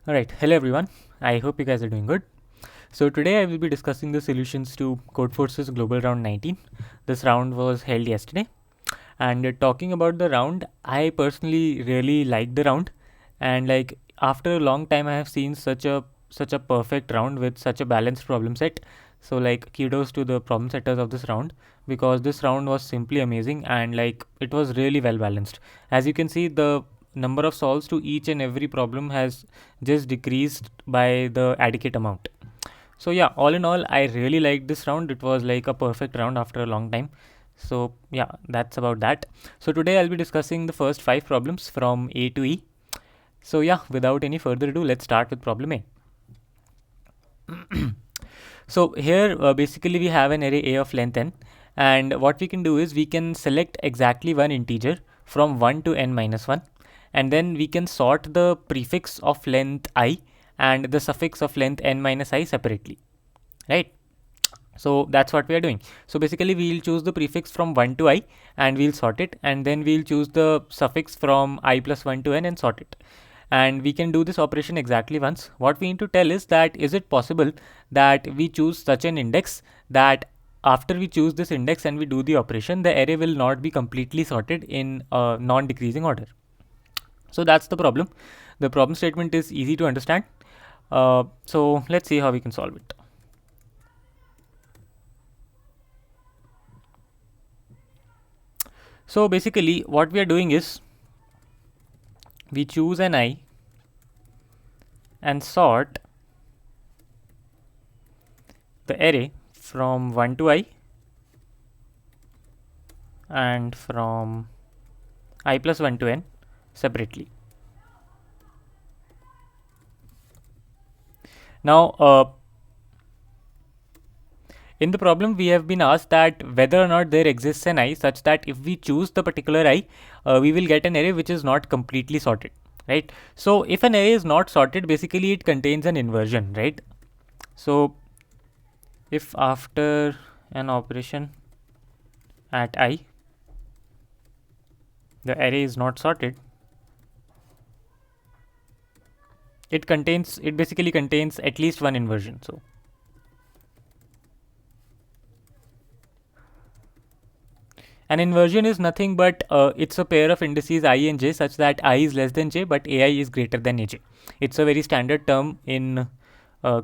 Alright, hello everyone. I hope you guys are doing good. So today I will be discussing the solutions to Codeforces Global Round 19. This round was held yesterday. And talking about the round, I personally really liked the round. And like after a long time I have seen such a perfect round with such a balanced problem set. So like kudos to the problem setters of this round because this round was simply amazing and like it was really well balanced. As you can see, the number of solves to each and every problem has just decreased by the adequate amount. So yeah, all in all, I really liked this round. It was like a perfect round after a long time. So yeah, that's about that. So today I'll be discussing the first 5 problems from A to E. So yeah, without any further ado, let's start with problem A. So here basically we have an array A of length n, and what we can do is we can select exactly one integer from 1 to n minus 1, and then we can sort the prefix of length I and the suffix of length n minus I separately, right? So that's what we are doing. So basically we'll choose the prefix from 1 to I and we'll sort it, and then we'll choose the suffix from I plus 1 to n and sort it. And we can do this operation exactly once. What we need to tell is that is it possible that we choose such an index that after we choose this index and we do the operation, the array will not be completely sorted in a non-decreasing order. So that's the problem. The problem statement is easy to understand. So let's see how we can solve it. So basically what we are doing is we choose an I and sort the array from 1 to I and from I plus 1 to n separately. Now in the problem we have been asked that whether or not there exists an I such that if we choose the particular I, we will get an array which is not completely sorted, right? So if an array is not sorted, basically it contains an inversion, right? So if after an operation at I the array is not sorted, it basically contains at least one inversion. So an inversion is nothing but it's a pair of indices I and j such that I is less than j but ai is greater than aj. It's a very standard term in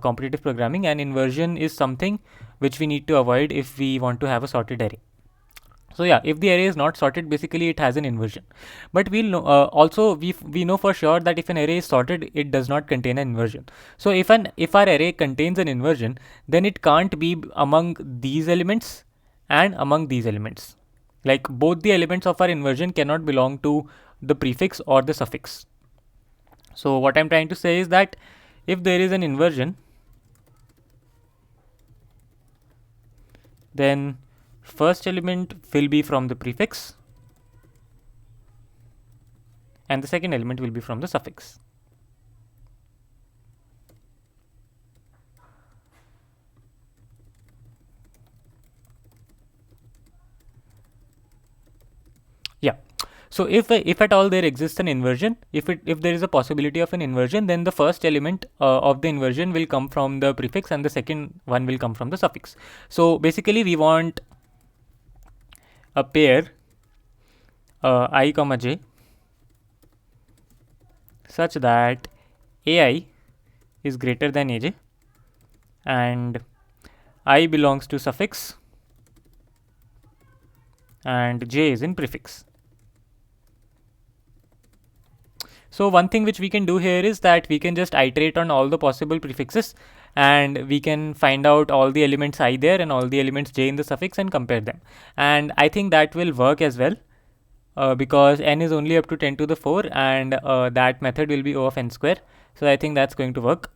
competitive programming, and inversion is something which we need to avoid if we want to have a sorted array. So yeah, if the array is not sorted, basically it has an inversion. But we'll know, also we know for sure that if an array is sorted, it does not contain an inversion. So if our array contains an inversion, then it can't be among these elements and among these elements. Like both the elements of our inversion cannot belong to the prefix or the suffix. So what I'm trying to say is that if there is an inversion, then first element will be from the prefix and the second element will be from the suffix. Yeah. So if at all there exists an inversion, if there is a possibility of an inversion, then the first element of the inversion will come from the prefix and the second one will come from the suffix. So basically we want a pair I comma j such that ai is greater than aj and I belongs to suffix and j is in prefix. So one thing which we can do here is that we can just iterate on all the possible prefixes and we can find out all the elements I there and all the elements j in the suffix and compare them. And I think that will work as well because n is only up to 10 to the 4 and that method will be O of n square. So I think that's going to work.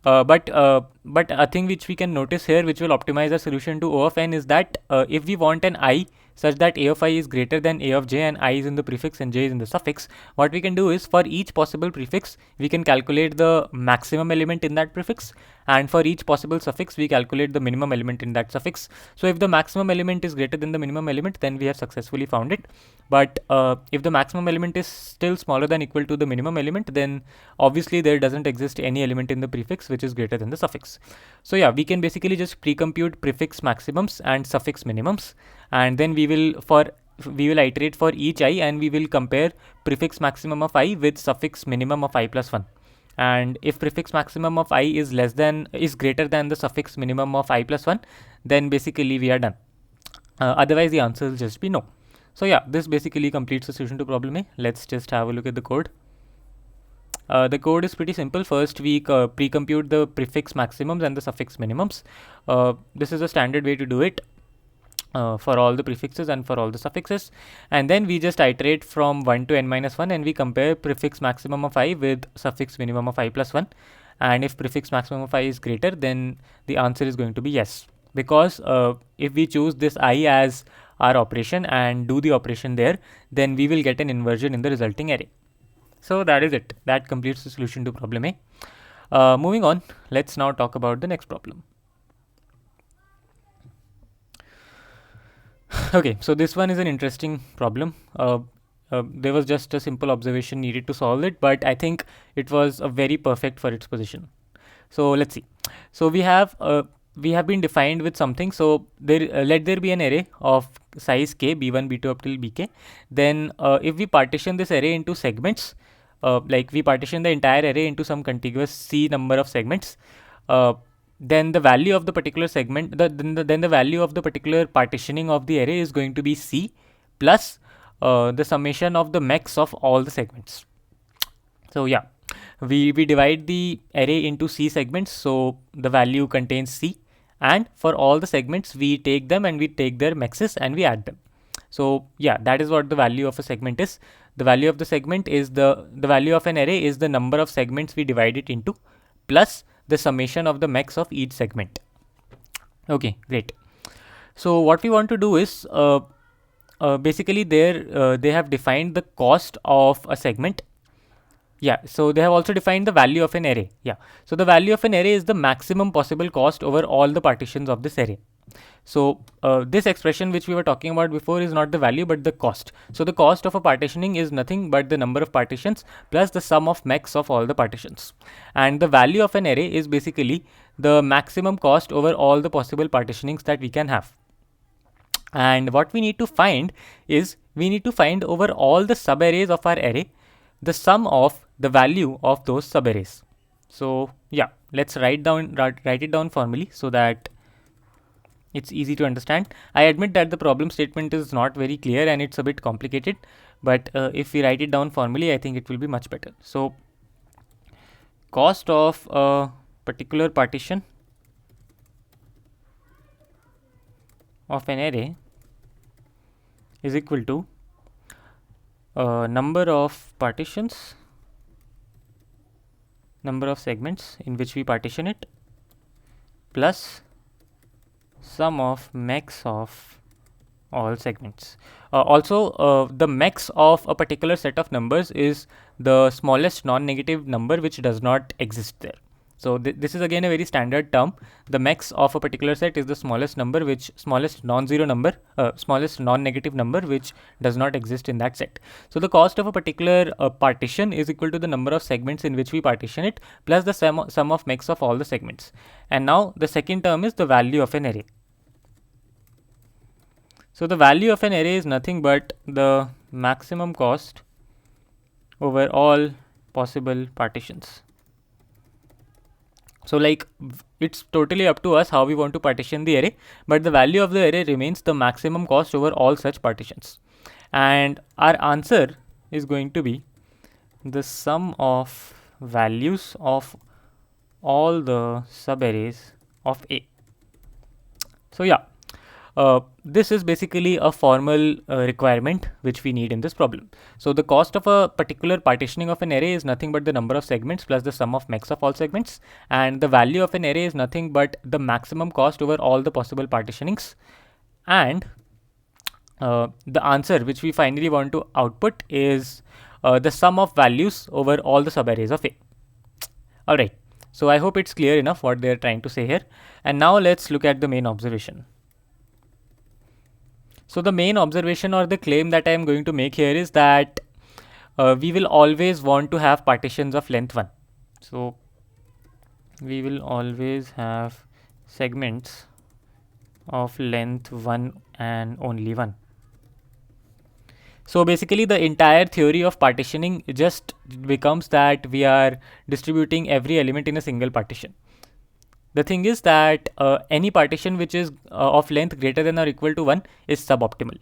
But a thing which we can notice here which will optimize our solution to O of n is that if we want an I such that a of I is greater than a of j and I is in the prefix and j is in the suffix, what we can do is for each possible prefix, we can calculate the maximum element in that prefix, and for each possible suffix, we calculate the minimum element in that suffix. So if the maximum element is greater than the minimum element, then we have successfully found it. But if the maximum element is still smaller than equal to the minimum element, then obviously there doesn't exist any element in the prefix which is greater than the suffix. So yeah, we can basically just pre-compute prefix maximums and suffix minimums, and then we will iterate for each I, and we will compare prefix maximum of I with suffix minimum of I plus 1. And if prefix maximum of I is greater than the suffix minimum of I plus 1, then basically we are done. Otherwise the answer will just be no. So yeah, this basically completes the solution to problem A. Let's just have a look at the code. The code is pretty simple. First we pre-compute the prefix maximums and the suffix minimums. This is a standard way to do it for all the prefixes and for all the suffixes, and then we just iterate from 1 to n minus 1, and we compare prefix maximum of I with suffix minimum of I plus 1, and if prefix maximum of I is greater, then the answer is going to be yes, because if we choose this I as our operation and do the operation there, then we will get an inversion in the resulting array. So that is it. That completes the solution to problem A. Moving on, let's now talk about the next problem. Okay, so this one is an interesting problem. There was just a simple observation needed to solve it, but I think it was very perfect for its position. So let's see. So we have been defined with something. So there let there be an array of size k, b1, b2 up till bk. Then if we partition this array into segments, like we partition the entire array into some contiguous c number of segments, then the value of the particular segment, then the value of the particular partitioning of the array is going to be c plus the summation of the MEX of all the segments. So yeah, we divide the array into c segments, so the value contains c, and for all the segments we take them and we take their MEXs and we add them. So yeah, that is what the value of a segment is. The value of the segment is the value of an array is the number of segments we divide it into plus the summation of the MEX of each segment. Okay, great. So what we want to do is basically there they have defined the cost of a segment. Yeah, so they have also defined the value of an array. Yeah, so the value of an array is the maximum possible cost over all the partitions of this array. So this expression which we were talking about before is not the value but the cost. So the cost of a partitioning is nothing but the number of partitions plus the sum of MEX of all the partitions. And the value of an array is basically the maximum cost over all the possible partitionings that we can have. And what we need to find is we need to find over all the subarrays of our array the sum of the value of those subarrays. So yeah, let's write it down formally so that it's easy to understand. I admit that the problem statement is not very clear and it's a bit complicated, but if we write it down formally, I think it will be much better. So cost of a particular partition of an array is equal to number of partitions, number of segments in which we partition it, plus sum of MEX of all segments. Also, the MEX of a particular set of numbers is the smallest non-negative number which does not exist there. So this is again a very standard term. The MEX of a particular set is the smallest number, smallest non-negative number which does not exist in that set. So the cost of a particular partition is equal to the number of segments in which we partition it plus the sum of MEX of all the segments. And now the second term is the value of an array. So the value of an array is nothing but the maximum cost over all possible partitions. So like it's totally up to us how we want to partition the array, but the value of the array remains the maximum cost over all such partitions. And our answer is going to be the sum of values of all the subarrays of A. So yeah, this is basically a formal requirement which we need in this problem. So the cost of a particular partitioning of an array is nothing but the number of segments plus the sum of MEX of all segments, and the value of an array is nothing but the maximum cost over all the possible partitionings, and the answer which we finally want to output is the sum of values over all the subarrays of A. Alright, so I hope it's clear enough what they're trying to say here. And now let's look at the main observation. So the main observation or the claim that I am going to make here is that we will always want to have partitions of length 1. So we will always have segments of length 1 and only 1. So basically the entire theory of partitioning just becomes that we are distributing every element in a single partition. The thing is that any partition which is of length greater than or equal to 1 is suboptimal.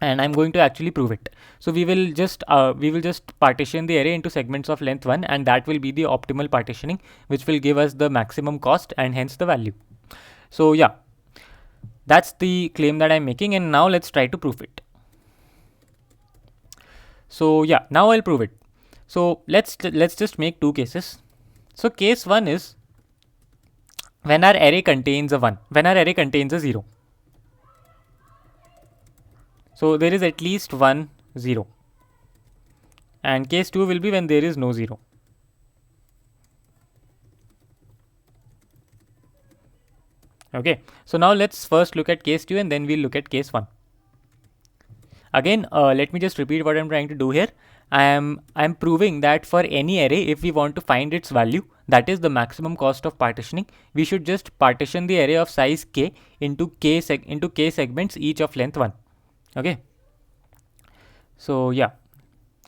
And I'm going to actually prove it. So we will just partition the array into segments of length 1, and that will be the optimal partitioning, which will give us the maximum cost and hence the value. So yeah, that's the claim that I'm making, and now let's try to prove it. So yeah, now I'll prove it. So let's just make two cases. So case 1 is when our array contains a 1, when our array contains a 0. So there is at least 1 0. And case 2 will be when there is no 0. Okay, so now let's first look at case 2 and then we'll look at case 1. Again, let me just repeat what I'm trying to do here. I'm proving that for any array, if we want to find its value, that is the maximum cost of partitioning, we should just partition the array of size k into k segments, each of length 1. Okay. So yeah,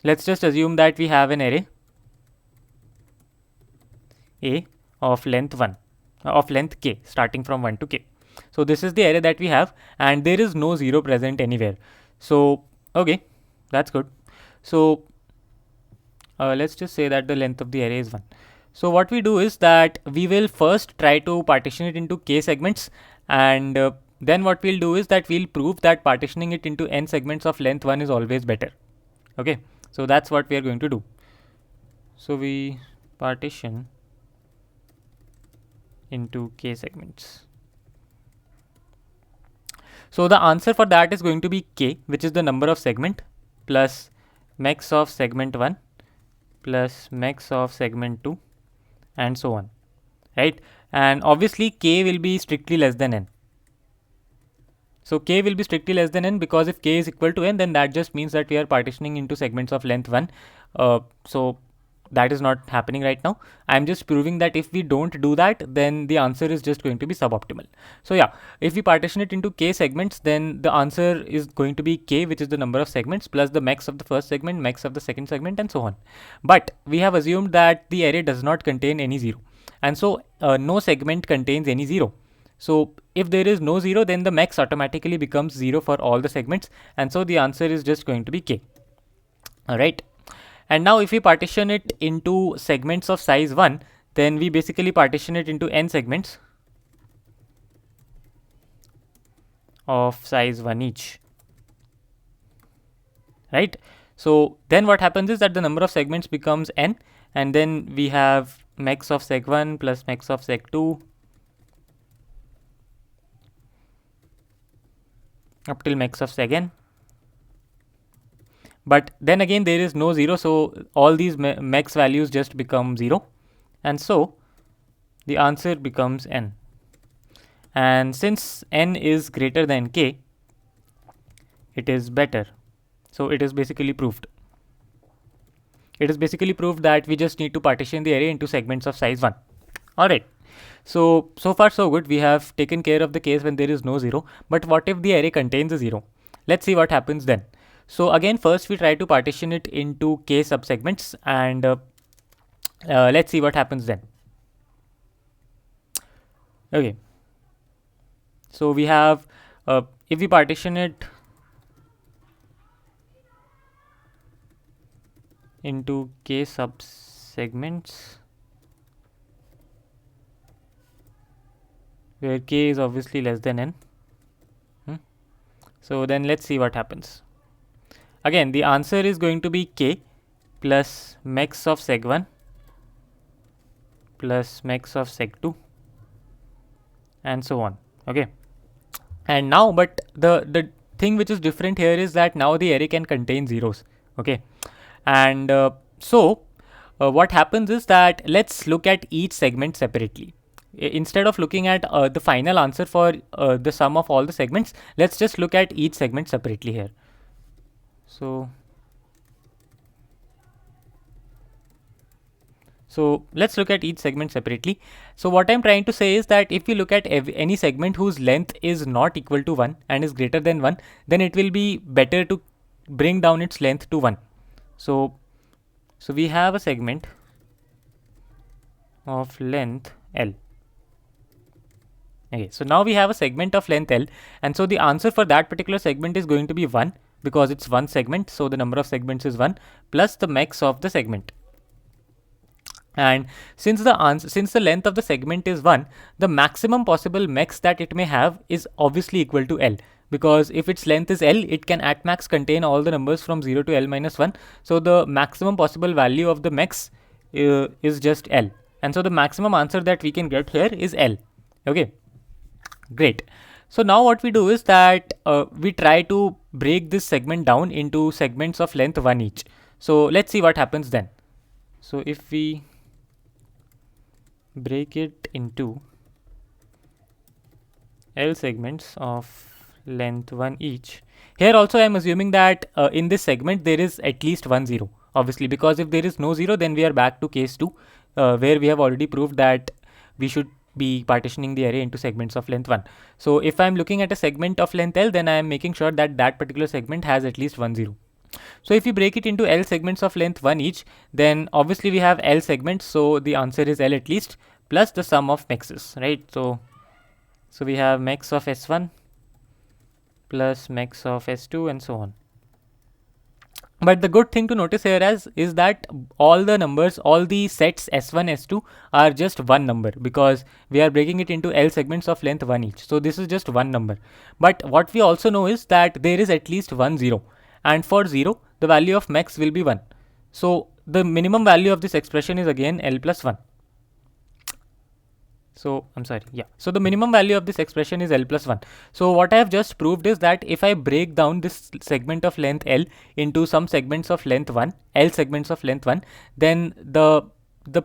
let's just assume that we have an array A of length 1, of length k, starting from 1 to k. So this is the array that we have, and there is no 0 present anywhere. So okay, that's good. So let's just say that the length of the array is 1. So what we do is that we will first try to partition it into k segments, and then what we'll do is that we'll prove that partitioning it into n segments of length 1 is always better. Okay, so that's what we are going to do. So we partition into k segments. So the answer for that is going to be k, which is the number of segment, plus MEX of segment 1 plus MEX of segment 2, and so on, right? And obviously k will be strictly less than n. So k will be strictly less than n, because if k is equal to n, then that just means that we are partitioning into segments of length 1. So that is not happening right now. I'm just proving that if we don't do that, then the answer is just going to be suboptimal. So yeah, if we partition it into k segments, then the answer is going to be k, which is the number of segments, plus the MEX of the first segment, MEX of the second segment, and so on. But we have assumed that the array does not contain any 0, and so no segment contains any 0. So if there is no 0, then the MEX automatically becomes 0 for all the segments, and so the answer is just going to be k. Alright. And now if we partition it into segments of size 1, then we basically partition it into n segments of size 1 each, right? So then what happens is that the number of segments becomes n, and then we have MEX of seg 1 plus MEX of seg 2 up till MEX of seg n. But then again there is no 0, so all these MEX values just become 0, and so the answer becomes n. And since n is greater than k, it is better. So it is basically proved. It is basically proved that we just need to partition the array into segments of size 1. Alright. So far so good. We have taken care of the case when there is no 0. But what if the array contains a 0? Let's see what happens then. So again, first we try to partition it into k subsegments, and let's see what happens then. Okay. So we have, if we partition it into k subsegments, where k is obviously less than n. So then let's see what happens. Again, the answer is going to be k plus MEX of seg 1 plus MEX of seg 2, and so on. Okay. And now, but the thing which is different here is that now the array can contain zeros. Okay, and what happens is that let's look at each segment separately. Instead of looking at the final answer for the sum of all the segments, let's just look at each segment separately here. So let's look at each segment separately. So what I'm trying to say is that if you look at any segment whose length is not equal to 1 and is greater than 1, then it will be better to bring down its length to 1. So we have a segment of length L. Okay, so now we have a segment of length L, and so the answer for that particular segment is going to be 1 because it's one segment, so the number of segments is 1 plus the MEX of the segment. And since the length of the segment is 1, the maximum possible MEX that it may have is obviously equal to L, because if its length is L, it can at max contain all the numbers from 0 to L minus 1. So the maximum possible value of the MEX is just L, and so the maximum answer that we can get here is L. Okay, great. So now what we do is that we try to break this segment down into segments of length 1 each. So let's see what happens then. So if we break it into L segments of length 1 each, here also I am assuming that in this segment there is at least one 0, obviously, because if there is no 0, then we are back to case 2 where we have already proved that we should be partitioning the array into segments of length 1. So if I am looking at a segment of length L, then I am making sure that that particular segment has at least one 0. So if you break it into L segments of length 1 each, then obviously we have L segments, so the answer is L at least plus the sum of MEXs, right? So we have MEX of S1 plus MEX of S2 and so on. But the good thing to notice here is that all the numbers, all the sets S1, S2 are just one number because we are breaking it into L segments of length 1 each. So this is just one number. But what we also know is that there is at least one 0. And for 0, the value of MEX will be 1. So the minimum value of this expression is again L plus 1. So the minimum value of this expression is L plus 1. So what I have just proved is that if I break down this segment of length L into some segments of length 1, L segments of length 1, then the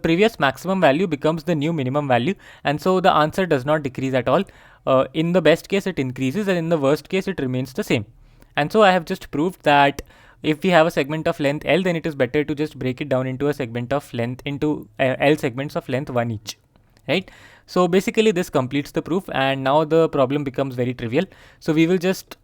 previous maximum value becomes the new minimum value, and so the answer does not decrease at all. In the best case it increases, and in the worst case it remains the same. And so I have just proved that if we have a segment of length L, then it is better to just break it down into a segment of length into L segments of length 1 each, right? So basically this completes the proof, and now the problem becomes very trivial. So we will just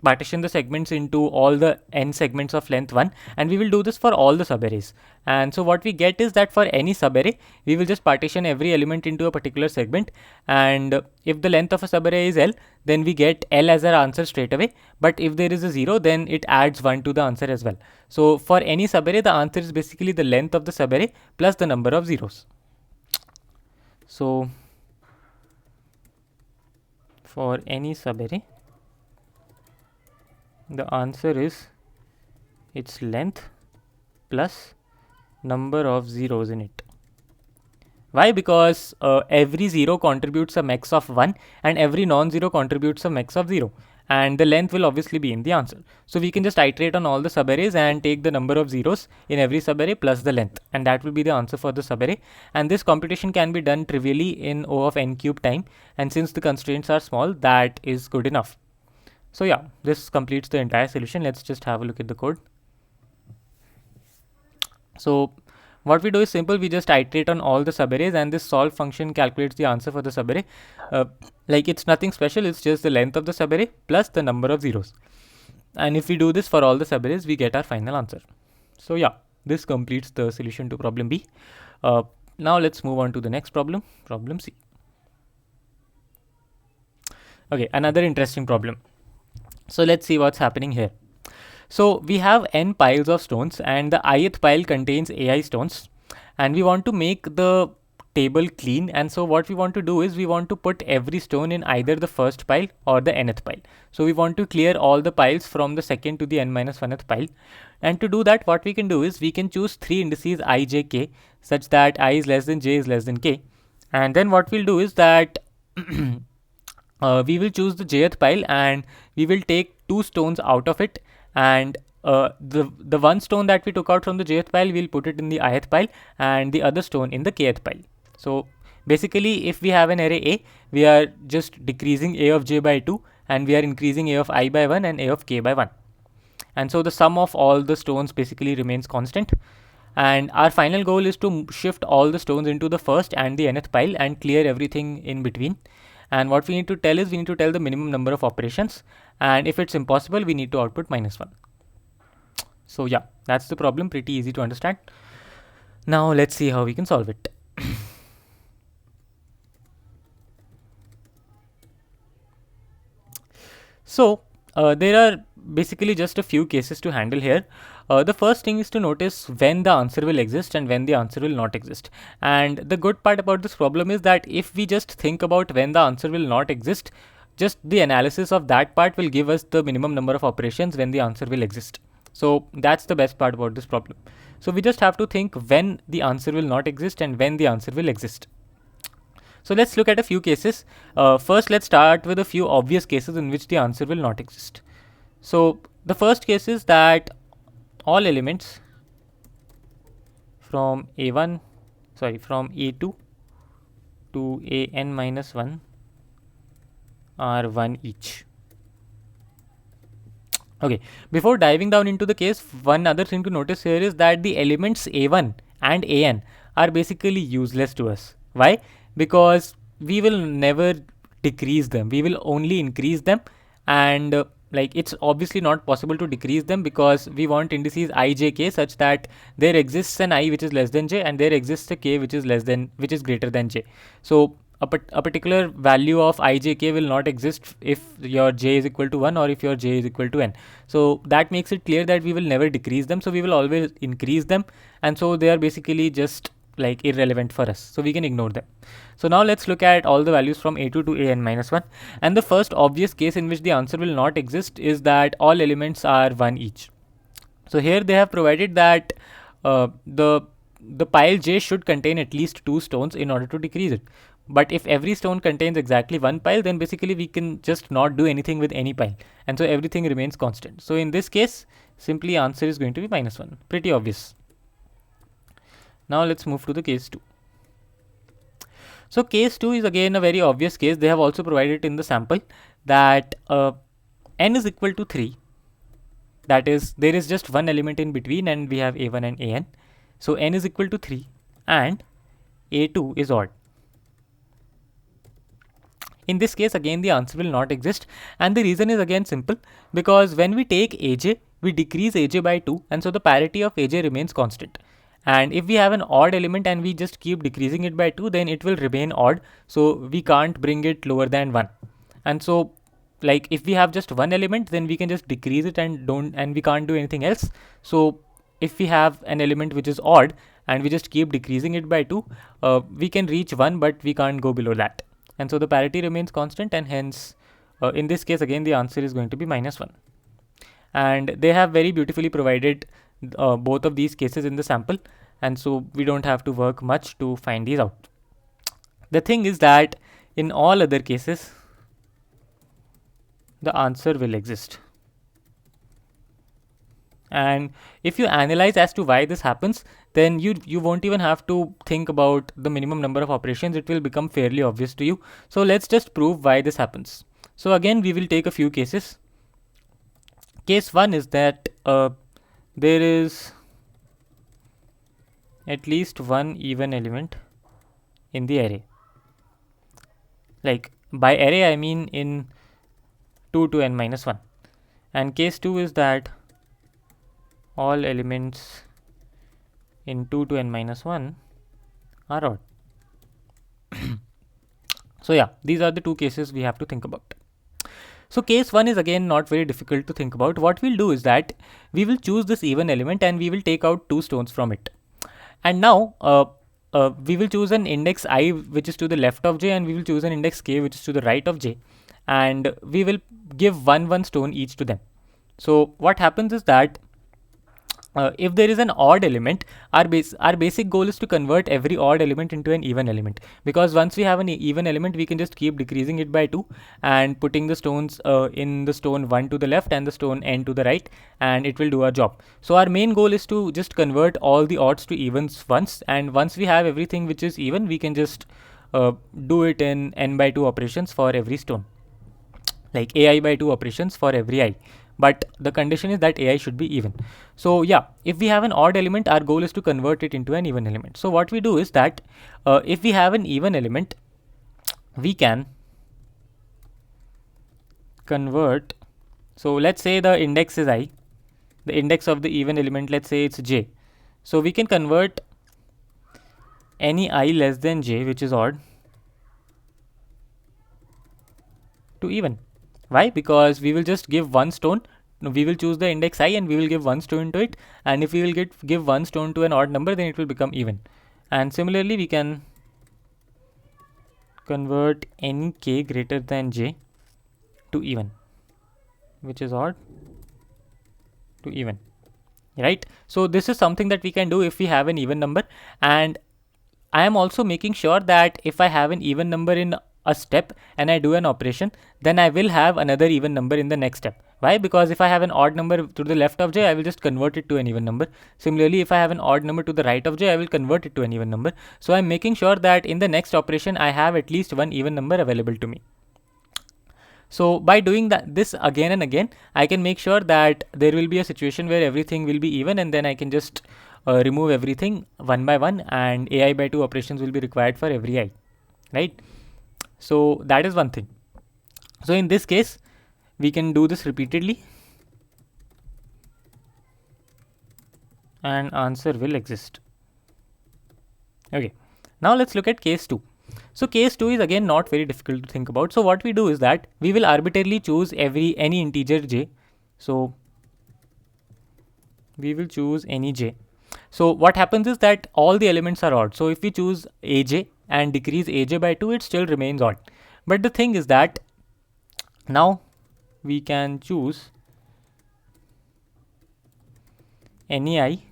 partition the segments into all the n segments of length 1, and we will do this for all the subarrays. And so what we get is that for any subarray, we will just partition every element into a particular segment, and if the length of a subarray is L, then we get L as our answer straight away. But if there is a 0, then it adds 1 to the answer as well. So for any subarray, the answer is basically the length of the subarray plus the number of zeros. So for any subarray, the answer is its length plus number of zeros in it. Why? Because every 0 contributes a MEX of 1 and every non-zero contributes a MEX of 0, and the length will obviously be in the answer. So we can just iterate on all the subarrays and take the number of zeros in every subarray plus the length, and that will be the answer for the subarray. And this computation can be done trivially in O of n cube time, and since the constraints are small, that is good enough. So yeah, this completes the entire solution. Let's just have a look at the code. So what we do is simple. We just iterate on all the subarrays, and this solve function calculates the answer for the subarray. Like it's nothing special. It's just the length of the subarray plus the number of zeros. And if we do this for all the subarrays, we get our final answer. So yeah, this completes the solution to problem B. Now let's move on to the next problem, problem C. Okay, another interesting problem. So let's see what's happening here. So we have n piles of stones, and the ith pile contains ai stones, and we want to make the table clean. And so what we want to do is we want to put every stone in either the first pile or the nth pile. So we want to clear all the piles from the second to the n minus 1th pile. And to do that, what we can do is we can choose 3 indices I, j, k such that I is less than j is less than k. And then what we'll do is that we will choose the jth pile and we will take 2 stones out of it, and the one stone that we took out from the jth pile, we'll put it in the ith pile and the other stone in the kth pile. So basically, if we have an array A, we are just decreasing A of j by 2 and we are increasing A of I by 1 and A of k by 1. And so the sum of all the stones basically remains constant. And our final goal is to shift all the stones into the first and the nth pile and clear everything in between. And what we need to tell is we need to tell the minimum number of operations, and if it's impossible, we need to output -1. So yeah, that's the problem, pretty easy to understand. Now let's see how we can solve it. So there are basically just a few cases to handle here. The first thing is to notice when the answer will exist and when the answer will not exist. And the good part about this problem is that if we just think about when the answer will not exist, just the analysis of that part will give us the minimum number of operations when the answer will exist. So that's the best part about this problem. So we just have to think when the answer will not exist and when the answer will exist. So let's look at a few cases. First, let's start with a few obvious cases in which the answer will not exist. So the first case is that all elements from A2 to an-1 are 1 each. Okay, before diving down into the case, one other thing to notice here is that the elements A1 and AN are basically useless to us. Why? Because we will never decrease them, we will only increase them, and like it's obviously not possible to decrease them because we want indices I, j, k such that there exists an I which is less than j and there exists a k which is greater than j. So a particular value of I, j, k will not exist if your j is equal to 1 or if your j is equal to n. So that makes it clear that we will never decrease them, so we will always increase them, and so they are basically just like irrelevant for us, so we can ignore them. So now let's look at all the values from A2 to an-1, and the first obvious case in which the answer will not exist is that all elements are 1 each. So here they have provided that the pile j should contain at least 2 stones in order to decrease it. But if every stone contains exactly 1 pile, then basically we can just not do anything with any pile, and so everything remains constant. So in this case, simply answer is going to be -1. Pretty obvious. Now let's move to the case 2. So case 2 is again a very obvious case. They have also provided in the sample that n is equal to 3. That is, there is just one element in between and we have A1 and AN. So n is equal to 3 and A2 is odd. In this case, again, the answer will not exist, and the reason is again simple, because when we take AJ, we decrease AJ by 2, and so the parity of AJ remains constant. And if we have an odd element and we just keep decreasing it by 2, then it will remain odd, so we can't bring it lower than 1. And so, like, if we have just one element, then we can just decrease it and we can't do anything else. So if we have an element which is odd and we just keep decreasing it by 2, we can reach 1, but we can't go below that. And so the parity remains constant, and hence in this case again the answer is going to be -1. And they have very beautifully provided both of these cases in the sample, and so we don't have to work much to find these out. The thing is that in all other cases the answer will exist. And if you analyze as to why this happens, then you won't even have to think about the minimum number of operations. It will become fairly obvious to you. So let's just prove why this happens. So again, we will take a few cases. Case 1 is that there is at least one even element in the array. Like, by array I mean in 2 to n-1. And case 2 is that all elements in 2 to n-1 are odd. So yeah, these are the two cases we have to think about. So case 1 is again not very difficult to think about. What we'll do is that we will choose this even element and we will take out 2 stones from it. And now we will choose an index I which is to the left of j, and we will choose an index k which is to the right of j, and we will give one stone each to them. So what happens is that if there is an odd element, our basic goal is to convert every odd element into an even element, because once we have an even element, we can just keep decreasing it by 2 and putting the stones in the stone 1 to the left and the stone n to the right, and it will do our job. So our main goal is to just convert all the odds to evens once, and once we have everything which is even, we can just do it in n by 2 operations for every stone, like ai by 2 operations for every I, but the condition is that ai should be even. So yeah, if we have an odd element, our goal is to convert it into an even element. So what we do is that if we have an even element, we can convert, so let's say the index is I, the index of the even element, let's say it's j. So we can convert any I less than j, which is odd, to even. Why? Because we will just give one stone. We will choose the index I and we will give one stone to it, and if we will give one stone to an odd number, then it will become even. And similarly, we can convert any k greater than j to even, which is odd, to even, right? So this is something that we can do if we have an even number. And I am also making sure that if I have an even number in a step and I do an operation, then I will have another even number in the next step. Why? Because if I have an odd number to the left of j, I will just convert it to an even number. Similarly, if I have an odd number to the right of j, I will convert it to an even number. So I'm making sure that in the next operation, I have at least one even number available to me. So by doing this again and again, I can make sure that there will be a situation where everything will be even, and then I can just remove everything one by one, and ai by 2 operations will be required for every I, right? So that is one thing. So in this case, we can do this repeatedly and answer will exist. Okay, now let's look at case 2. So case 2 is again not very difficult to think about. So what we do is that we will arbitrarily choose any integer j. So we will choose any j. So what happens is that all the elements are odd. So if we choose aj and decrease aj by 2, it still remains odd. But the thing is that now we can choose any I.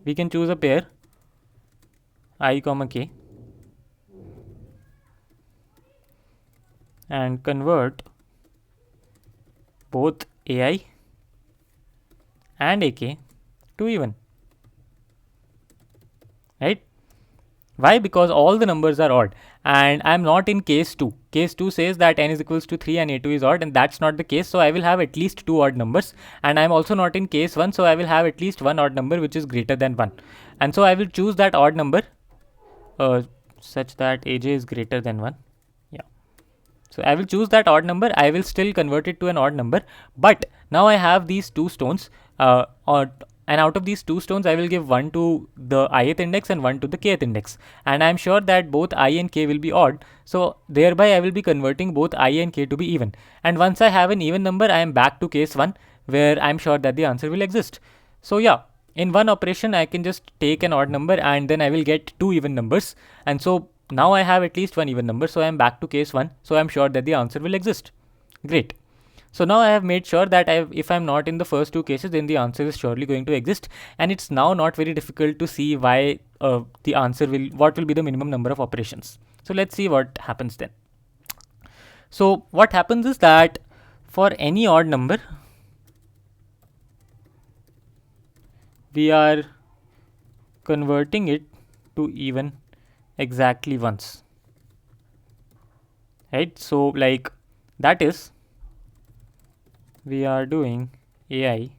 We can choose a pair I comma k and convert both ai and ak to even, right? Why? Because all the numbers are odd, and I'm not in case 2. Case 2 says that n is equals to 3 and a2 is odd, and that's not the case. So I will have at least 2 odd numbers, and I'm also not in case 1. So I will have at least one odd number which is greater than 1, and so I will choose that odd number such that aj is greater than 1. Yeah. So I will choose that odd number. I will still convert it to an odd number, but now I have these two stones, and out of these two stones, I will give one to the ith index and one to the kth index. And I'm sure that both I and k will be odd. So thereby I will be converting both I and k to be even. And once I have an even number, I am back to case 1, where I'm sure that the answer will exist. So yeah, in one operation, I can just take an odd number and then I will get two even numbers. And so now I have at least one even number. So I'm back to case 1. So I'm sure that the answer will exist. Great. So now I have made sure that if I'm not in the first two cases, then the answer is surely going to exist. And it's now not very difficult to see why the answer what will be the minimum number of operations. So let's see what happens then. So what happens is that for any odd number, we are converting it to even exactly once, right? So like that is, we are doing ai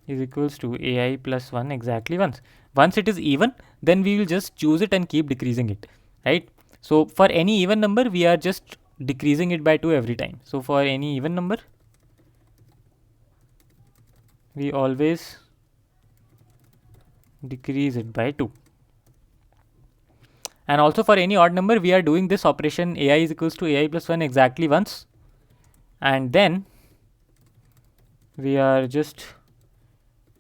is equals to ai plus 1 exactly once. Once it is even, then we will just choose it and keep decreasing it, right? So for any even number, we are just decreasing it by 2 every time. So for any even number, we always decrease it by 2. And also for any odd number, we are doing this operation ai is equals to ai plus 1 exactly once, and then we are just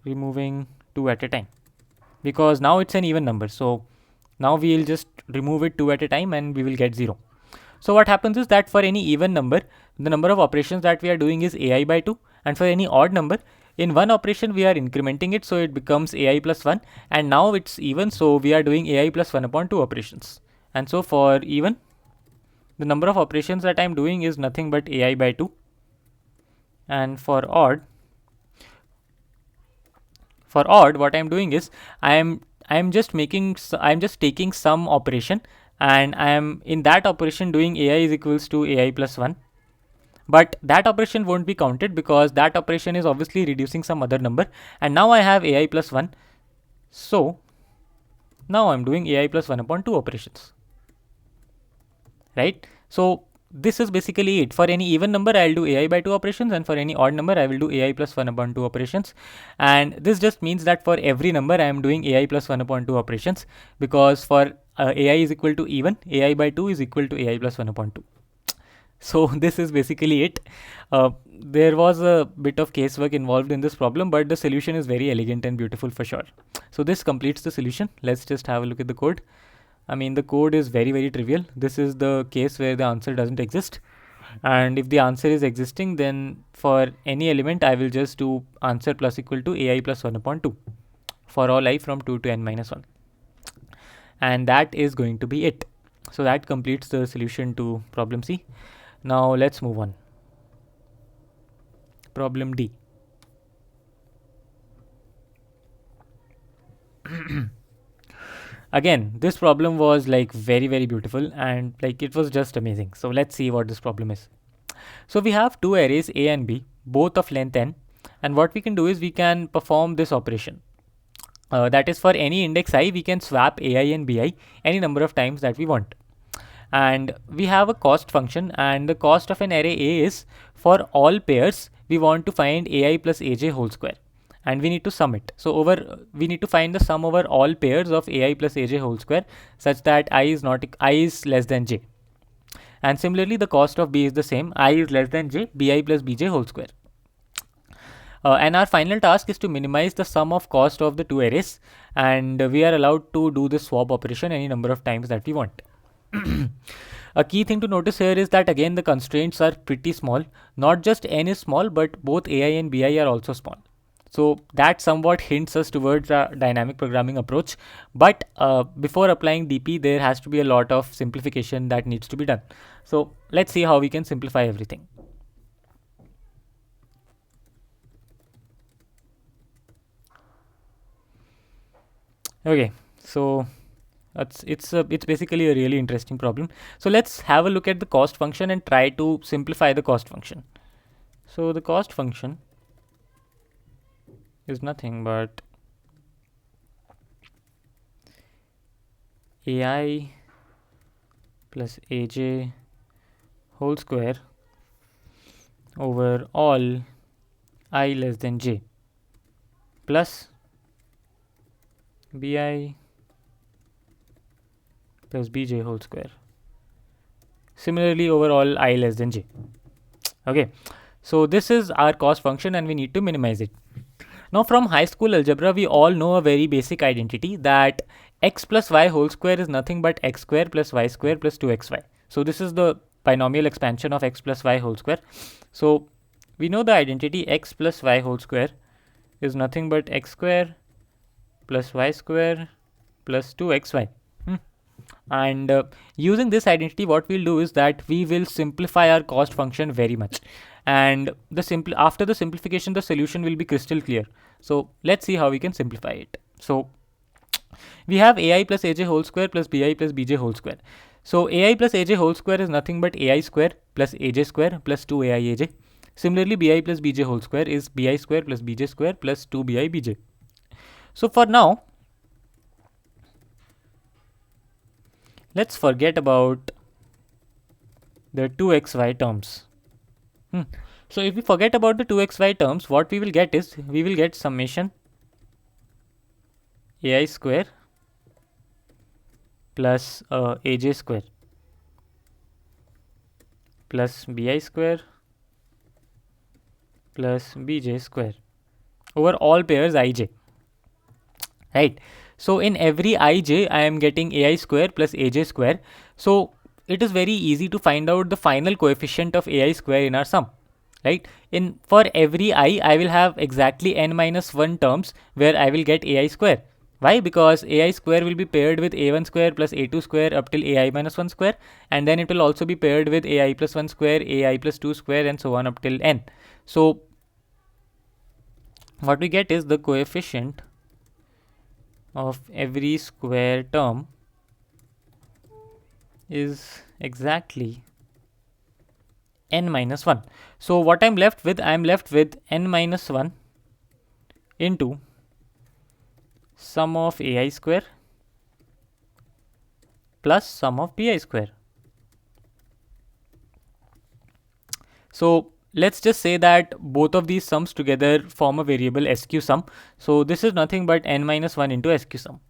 removing 2 at a time, because now it's an even number. So now we will just remove it 2 at a time and we will get 0. So what happens is that for any even number, the number of operations that we are doing is ai by 2, and for any odd number, in one operation we are incrementing it, so it becomes ai plus 1, and now it's even, so we are doing ai plus 1 upon 2 operations. And so for even, the number of operations that I'm doing is nothing but ai by 2, and for odd what I'm doing is I'm just taking some operation, and I am in that operation doing ai is equals to ai plus 1, but that operation won't be counted because that operation is obviously reducing some other number, and now I have ai plus 1, so now I'm doing ai plus 1 upon 2 operations, right? So this is basically it. For any even number I'll do ai by 2 operations, and for any odd number I will do ai plus 1 upon 2 operations, and this just means that for every number I am doing ai plus 1 upon 2 operations, because for ai is equal to even, ai by 2 is equal to ai plus 1 upon 2. So this is basically it. There was a bit of casework involved in this problem, but the solution is very elegant and beautiful for sure. So this completes the solution. Let's just have a look at the code. I mean, the code is very, very trivial. This is the case where the answer doesn't exist. And if the answer is existing, then for any element, I will just do answer plus equal to ai plus 1 upon 2 for all I from 2 to n minus 1. And that is going to be it. So that completes the solution to problem C. Now let's move on. Problem D. Again, this problem was like very, very beautiful, and like it was just amazing. So let's see what this problem is. So we have two arrays a and b, both of length n, and what we can do is we can perform this operation. That is, for any index I, we can swap ai and bi any number of times that we want. And we have a cost function, and the cost of an array a is, for all pairs we want to find ai plus aj whole square, and we need to sum it. So we need to find the sum over all pairs of ai plus aj whole square such that I is less than j. And similarly, the cost of b is the same, I is less than j, bi plus bj whole square. And our final task is to minimize the sum of cost of the two arrays, and we are allowed to do this swap operation any number of times that we want. A key thing to notice here is that again the constraints are pretty small. Not just n is small, but both ai and bi are also small. So that somewhat hints us towards a dynamic programming approach. But before applying DP, there has to be a lot of simplification that needs to be done. So let's see how we can simplify everything. Okay, so it's basically a really interesting problem. So let's have a look at the cost function and try to simplify the cost function. So the cost function is nothing but ai plus aj whole square over all I less than j plus bi plus bj whole square, similarly over all I less than j. Okay, so this is our cost function and we need to minimize it. Now from high school algebra, we all know a very basic identity that x plus y whole square is nothing but x square plus y square plus 2xy. So this is the binomial expansion of x plus y whole square. So we know the identity x plus y whole square is nothing but x square plus y square plus 2xy. And using this identity, what we'll do is that we will simplify our cost function very much, and after the simplification the solution will be crystal clear. So let's see how we can simplify it. So we have ai plus aj whole square plus bi plus bj whole square. So ai plus aj whole square is nothing but ai square plus aj square plus 2aiaj. Similarly, bi plus bj whole square is bi square plus bj square plus 2bi bj. So for now, let's forget about the 2xy terms. So if we forget about the 2xy terms, what we will get is, we will get summation ai square plus aj square plus bi square plus bj square over all pairs ij, right? So in every ij, I am getting ai square plus aj square. So it is very easy to find out the final coefficient of ai square in our sum. right? In for every I will have exactly n minus 1 terms where I will get ai square. Why? Because ai square will be paired with a1 square plus a2 square up till ai minus 1 square, and then it will also be paired with ai plus 1 square, ai plus 2 square, and so on up till n. So what we get is the coefficient of every square term is exactly n minus 1. So what I'm left with, I'm left with n minus 1 into sum of ai square plus sum of bi square. So let's just say that both of these sums together form a variable sq sum. So this is nothing but n minus 1 into sq sum.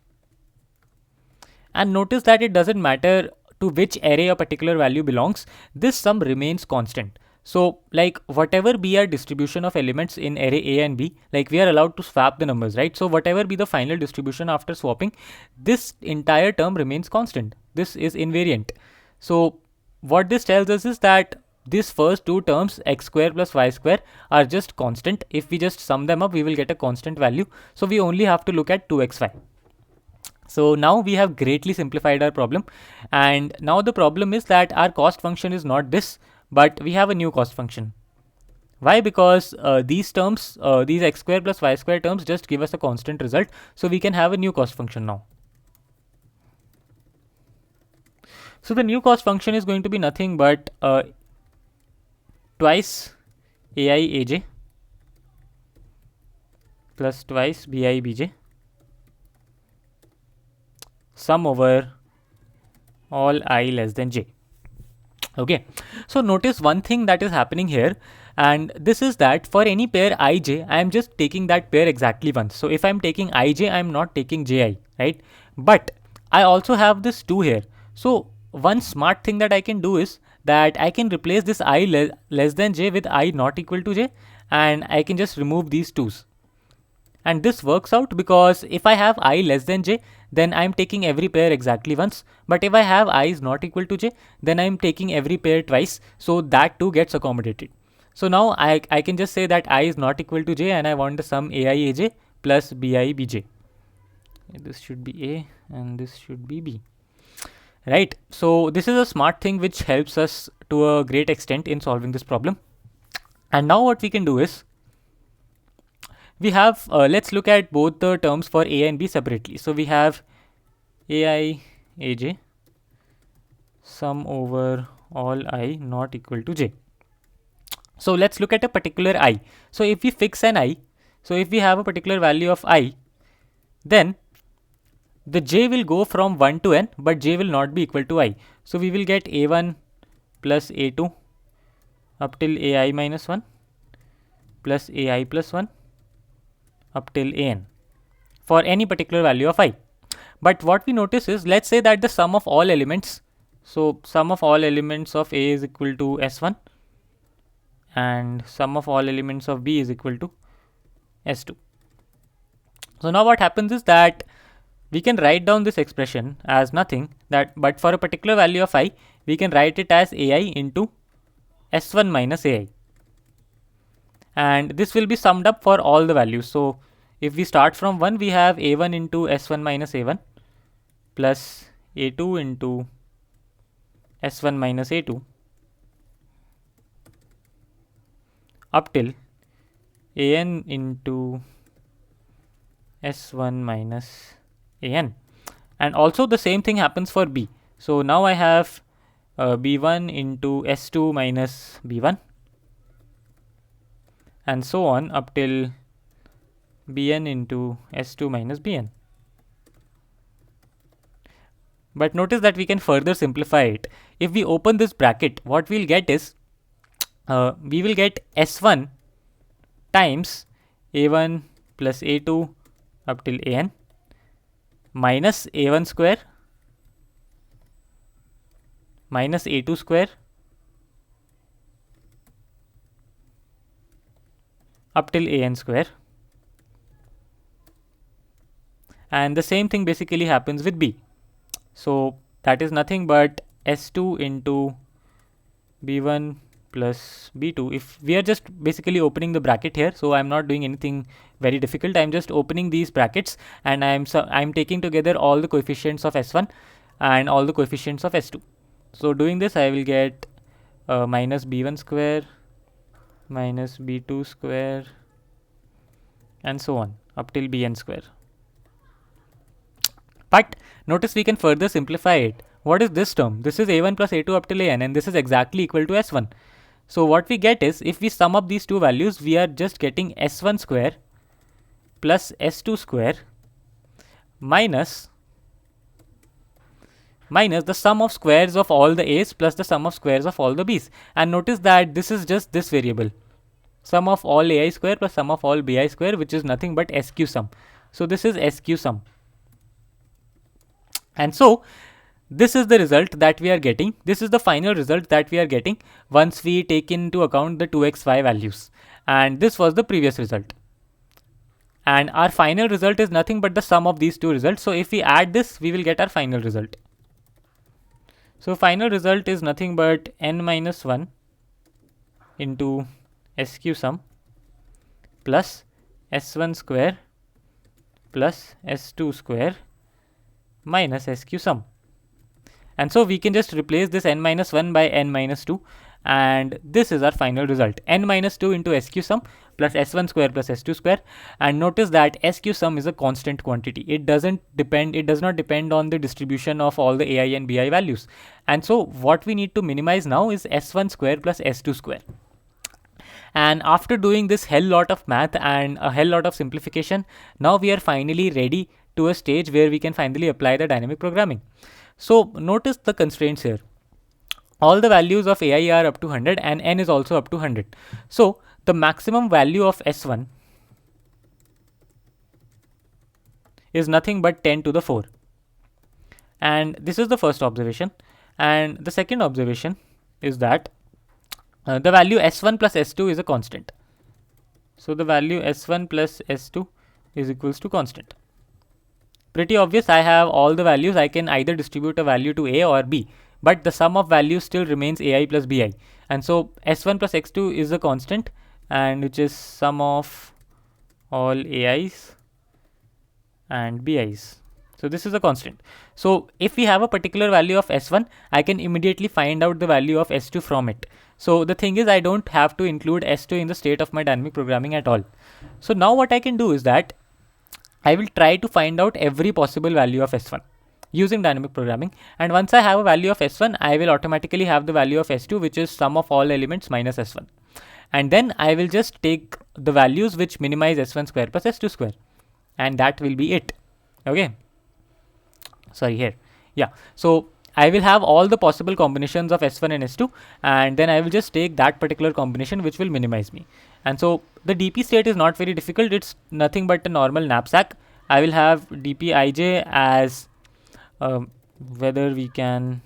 And notice that it doesn't matter to which array a particular value belongs, this sum remains constant. So like whatever be our distribution of elements in array A and B, like we are allowed to swap the numbers, right? So whatever be the final distribution after swapping, this entire term remains constant. This is invariant. So what this tells us is that these first two terms x square plus y square are just constant. If we just sum them up, we will get a constant value. So we only have to look at 2xy. So now we have greatly simplified our problem, and now the problem is that our cost function is not this, but we have a new cost function. Why? Because these terms, these x square plus y square terms just give us a constant result, so we can have a new cost function now. So the new cost function is going to be nothing but twice ai aj plus twice bi bj sum over all I less than j. Okay, so notice one thing that is happening here, and this is that for any pair ij, I am just taking that pair exactly once. So if I'm taking ij, I'm not taking ji, right? But I also have this 2 here. So one smart thing that I can do is that I can replace this I less than j with I not equal to j, and I can just remove these 2's. And this works out because if I have I less than j, then I'm taking every pair exactly once. But if I have I is not equal to j, then I'm taking every pair twice. So that too gets accommodated. So now I can just say that I is not equal to j, and I want the sum ai aj plus bi bj. This should be a and this should be b. Right. So this is a smart thing which helps us to a great extent in solving this problem. And now what we can do is, we have, let's look at both the terms for a and b separately. So we have ai aj sum over all I not equal to j. So let's look at a particular I. So if we fix an I, so if we have a particular value of I, then the j will go from 1 to n, but j will not be equal to I. So we will get a1 plus a2 up till ai minus 1 plus ai plus 1 up till an for any particular value of I. But what we notice is, let's say that the sum of all elements, so sum of all elements of A is equal to S1 and sum of all elements of B is equal to S2. So now what happens is that we can write down this expression as nothing that, but for a particular value of I, we can write it as AI into S1 minus AI. And this will be summed up for all the values. So if we start from 1, we have a1 into s1 minus a1 plus a2 into s1 minus a2 up till an into s1 minus an. And also the same thing happens for b. So now I have b1 into s2 minus b1 and so on up till bn into s2 minus bn. But notice that we can further simplify it. If we open this bracket, what we'll get is, we will get s1 times a1 plus a2 up till an minus a1 square minus a2 square up till an square. And the same thing basically happens with b. So that is nothing but s2 into b1 plus b2. If we are just basically opening the bracket here, so I'm not doing anything very difficult. I'm just opening these brackets, and I'm taking together all the coefficients of s1 and all the coefficients of s2. So doing this, I will get minus b1 square minus b2 square and so on up till bn square. But notice we can further simplify it. What is this term? This is a1 plus a2 up till an, and this is exactly equal to s1. So what we get is, if we sum up these two values, we are just getting s1 square plus s2 square minus the sum of squares of all the a's plus the sum of squares of all the b's. And notice that this is just this variable, sum of all ai square plus sum of all bi square, which is nothing but sq sum. So this is sq sum. And so this is the result that we are getting. This is the final result that we are getting once we take into account the 2xy values. And this was the previous result. And our final result is nothing but the sum of these two results. So if we add this, we will get our final result. So final result is nothing but n minus 1 into sq sum plus s1 square plus s2 square minus sq sum. And so we can just replace this n minus 1 by n minus 2, and this is our final result, n minus 2 into sq sum plus s1 square plus s2 square. And notice that sq sum is a constant quantity. It does not depend on the distribution of all the ai and bi values. And so what we need to minimize now is s1 square plus s2 square. And after doing this hell lot of math and a hell lot of simplification, now we are finally ready to a stage where we can finally apply the dynamic programming. So notice the constraints here. All the values of ai are up to 100 and n is also up to 100. So the maximum value of s1 is nothing but 10 to the 4. And this is the first observation. And the second observation is that the value s1 plus s2 is a constant. So the value s1 plus s2 is equals to constant. Pretty obvious. I have all the values. I can either distribute a value to a or b, but the sum of values still remains ai plus bi. And so s1 plus x2 is a constant, and which is sum of all ais and bi's. So this is a constant. So if we have a particular value of s1, I can immediately find out the value of s2 from it. So the thing is, I don't have to include s2 in the state of my dynamic programming at all. So now what I can do is that I will try to find out every possible value of s1 using dynamic programming. And once I have a value of s1, I will automatically have the value of s2, which is sum of all elements minus s1. And then I will just take the values which minimize s1 square plus s2 square. And that will be it. Okay. Sorry, here. Yeah. So I will have all the possible combinations of s1 and s2, and then I will just take that particular combination which will minimize me. And so the dp state is not very difficult. It's nothing but a normal knapsack. I will have dpij as whether we can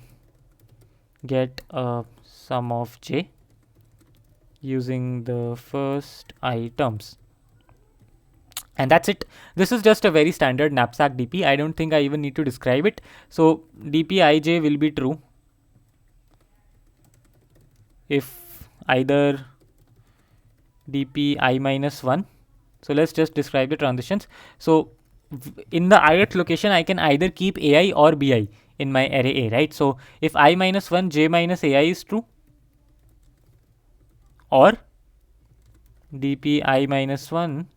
get a sum of j using the first I terms. And that's it. This is just a very standard knapsack dp. I don't think I even need to describe it. So dpij will be true if either dpi minus 1. So let's just describe the transitions. So in the ith location, I can either keep ai or bi in my array a, right? So if I minus 1 j minus ai is true, or dpi minus 1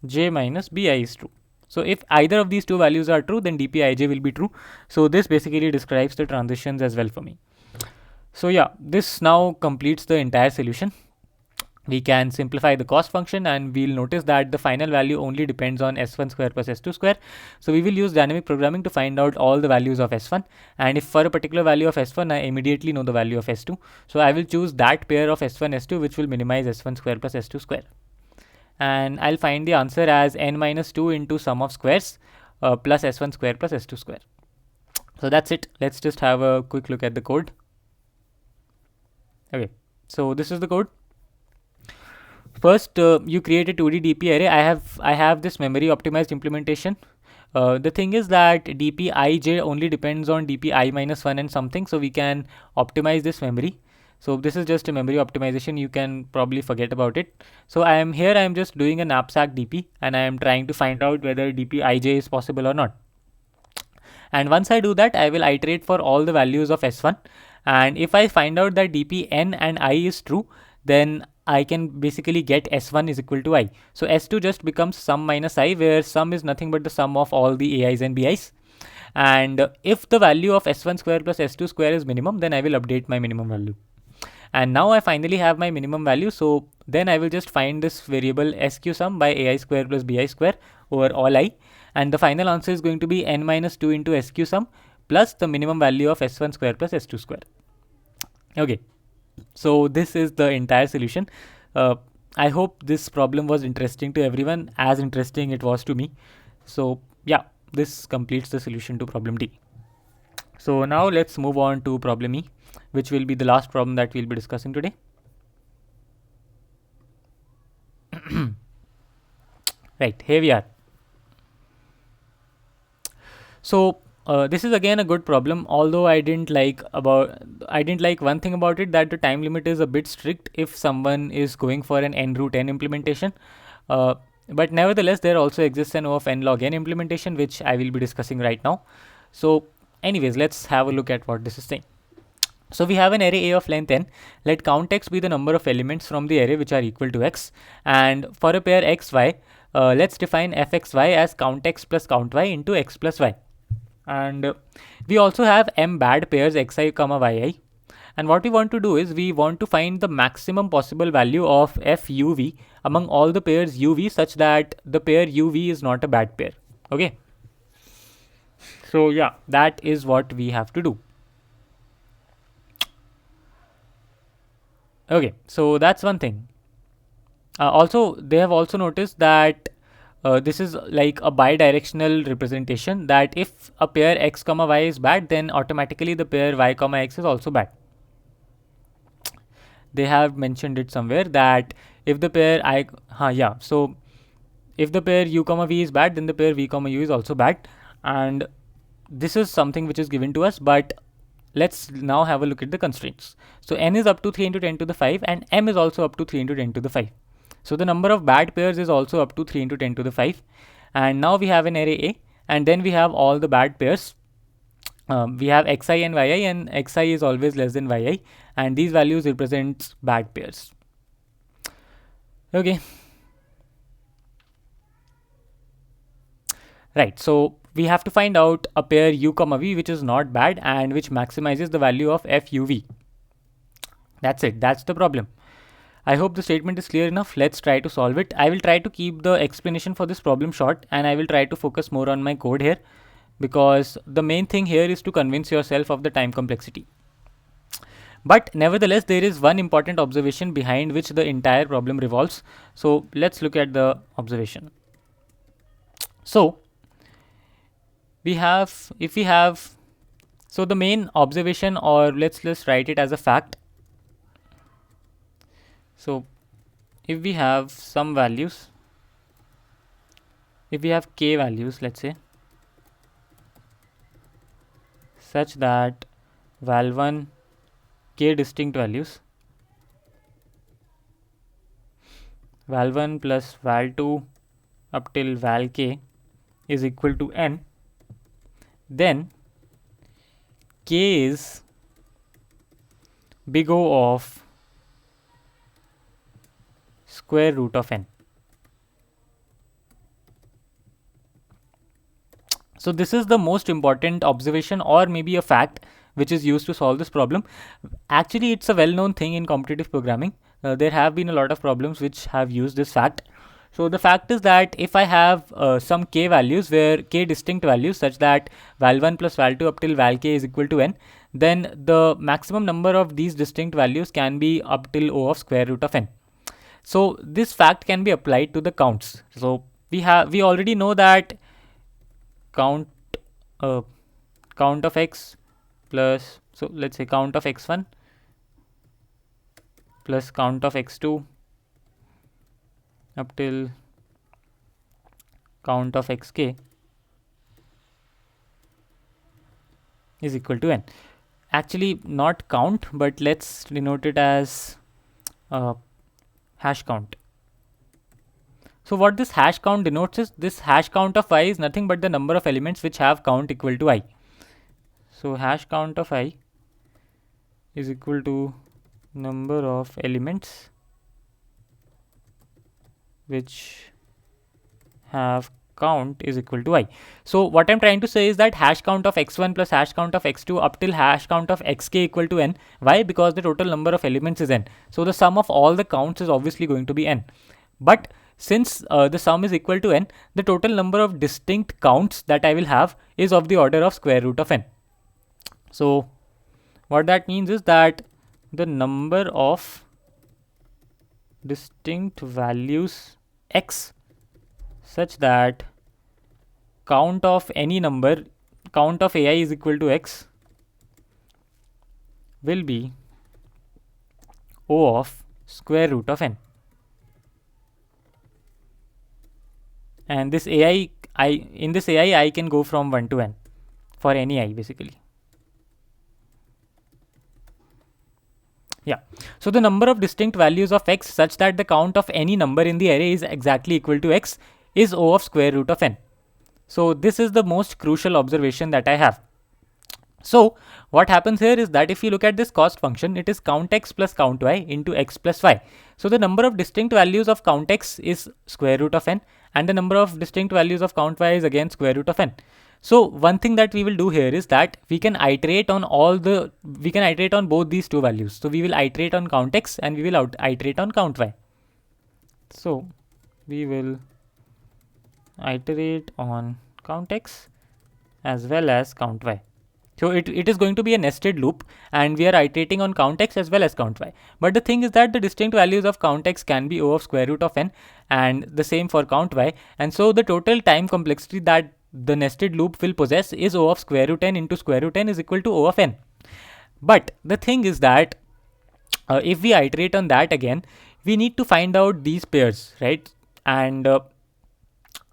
j minus bi is true. So if either of these two values are true, then dpij will be true. So this basically describes the transitions as well for me. So yeah, this now completes the entire solution. We can simplify the cost function, and we'll notice that the final value only depends on s1 square plus s2 square. So we will use dynamic programming to find out all the values of s1. And if for a particular value of s1, I immediately know the value of s2. So I will choose that pair of s1, s2, which will minimize s1 square plus s2 square. And I'll find the answer as n minus 2 into sum of squares plus s1 square plus s2 square. So that's it. Let's just have a quick look at the code. Okay, so this is the code. First, you create a 2D DP array. I have this memory optimized implementation The thing is that dpij only depends on dpi minus 1 and something, so we can optimize this memory. So this is just a memory optimization, you can probably forget about it. So I am just doing a knapsack dp, and I am trying to find out whether dpij is possible or not. And once I do that, I will iterate for all the values of s1, and if I find out that dpn and I is true, then I can basically get s1 is equal to I. So s2 just becomes sum minus I, where sum is nothing but the sum of all the ai's and bi's. And if the value of s1 square plus s2 square is minimum, then I will update my minimum value. And now I finally have my minimum value, so then I will just find this variable sq sum by ai square plus bi square over all I, and the final answer is going to be n minus 2 into sq sum plus the minimum value of s1 square plus s2 square. Okay, so this is the entire solution. I hope this problem was interesting to everyone, as interesting it was to me. So yeah, this completes the solution to problem D. So now let's move on to problem E, which will be the last problem that we'll be discussing today. Right, here we are. So this is again a good problem, although I didn't like one thing about it, that the time limit is a bit strict if someone is going for an n root n implementation. But nevertheless, there also exists an O of n log n implementation, which I will be discussing right now. So anyways, let's have a look at what this is saying. So we have an array A of length n. Let count x be the number of elements from the array which are equal to x. And for a pair x, y, let's define fxy as count x plus count y into x plus y. And we also have m bad pairs xi comma yi. And what we want to do is we want to find the maximum possible value of fuv among all the pairs uv, such that the pair uv is not a bad pair. Okay. So yeah, that is what we have to do. Okay, so that's one thing. Also, they have also noticed that this is like a bidirectional representation, that if a pair x comma y is bad, then automatically the pair y comma x is also bad. They have mentioned it somewhere that if the pair so if the pair u comma v is bad, then the pair v comma u is also bad. And this is something which is given to us, but let's now have a look at the constraints. So n is up to 3 into 10 to the 5, and m is also up to 3 into 10 to the 5. So the number of bad pairs is also up to 3 into 10 to the 5. And now we have an array A, and then we have all the bad pairs. We have xi and yi, and xi is always less than yi, and these values represent bad pairs. Okay. Right, so we have to find out a pair u comma v which is not bad and which maximizes the value of fuv. That's it, that's the problem. I hope the statement is clear enough. Let's try to solve it. I will try to keep the explanation for this problem short, and I will try to focus more on my code here, because the main thing here is to convince yourself of the time complexity. But nevertheless, there is one important observation behind which the entire problem revolves. So let's look at the observation. So so the main observation, or let's write it as a fact. So if we have some values, if we have k values, let's say, such that val1 k distinct values, val1 plus val2 up till val k is equal to n, then k is big O of square root of n. So this is the most important observation, or maybe a fact, which is used to solve this problem. Actually, it's a well-known thing in competitive programming. There have been a lot of problems which have used this fact. So the fact is that if I have some k values, where k distinct values, such that val1 plus val2 up till val k is equal to n, then the maximum number of these distinct values can be up till O of square root of n. So this fact can be applied to the counts. So we already know that count of x plus, so let's say count of x1 plus count of x2 up till count of xk is equal to n. Actually, not count, but let's denote it as hash count. So what this hash count denotes is this hash count of I is nothing but the number of elements which have count equal to I. So hash count of I is equal to number of elements which have count is equal to I. So what I'm trying to say is that hash count of x1 plus hash count of x2 up till hash count of xk equal to n. Why? Because the total number of elements is n. So the sum of all the counts is obviously going to be n. But since the sum is equal to n, the total number of distinct counts that I will have is of the order of square root of n. So what that means is that the number of distinct values x such that count of any number, count of ai is equal to x, will be O of square root of n. And this ai, in this ai I can go from 1 to n for any I basically. Yeah. So the number of distinct values of x such that the count of any number in the array is exactly equal to x is O of square root of n. So this is the most crucial observation that I have. So what happens here is that if you look at this cost function, it is count x plus count y into x plus y. So the number of distinct values of count x is square root of n, and the number of distinct values of count y is again square root of n. So one thing that we will do here is that we can iterate on both these two values. So we will iterate on count x and we will iterate on count y. So we will iterate on count x as well as count y. So it is going to be a nested loop, and we are iterating on count x as well as count y. But the thing is that the distinct values of count x can be O of square root of n, and the same for count y. And so the total time complexity that the nested loop will possess is O of square root n into square root n is equal to O of n. But the thing is that if we iterate on that again, we need to find out these pairs, right? And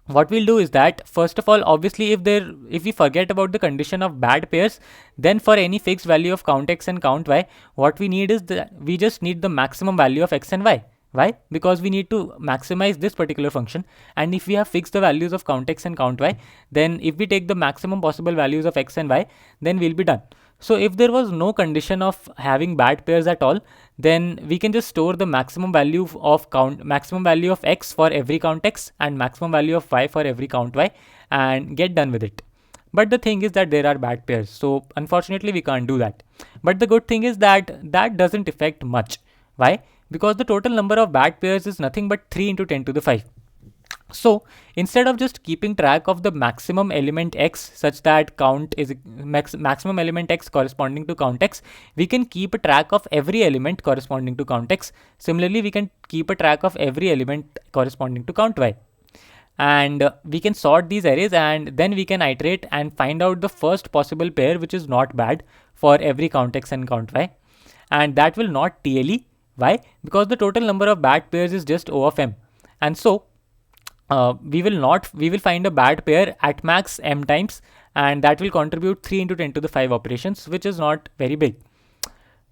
what we'll do is that first of all, obviously if we forget about the condition of bad pairs, then for any fixed value of count x and count y, what we need is we just need the maximum value of x and y. Why? Because we need to maximize this particular function, and if we have fixed the values of count x and count y, then if we take the maximum possible values of x and y, then we'll be done. So if there was no condition of having bad pairs at all, then we can just store the maximum value of x for every count x and maximum value of y for every count y and get done with it. But the thing is that there are bad pairs, so unfortunately we can't do that. But the good thing is that that doesn't affect much. Why? Because the total number of bad pairs is nothing but 3 into 10 to the 5. So instead of just keeping track of the maximum element x such that count is maximum element x corresponding to count x, we can keep a track of every element corresponding to count x. Similarly, we can keep a track of every element corresponding to count y. And we can sort these arrays, and then we can iterate and find out the first possible pair which is not bad for every count x and count y. And that will not TLE. Why? Because the total number of bad pairs is just O of m. And so we will find a bad pair at max m times, and that will contribute 3 into 10 to the 5 operations, which is not very big.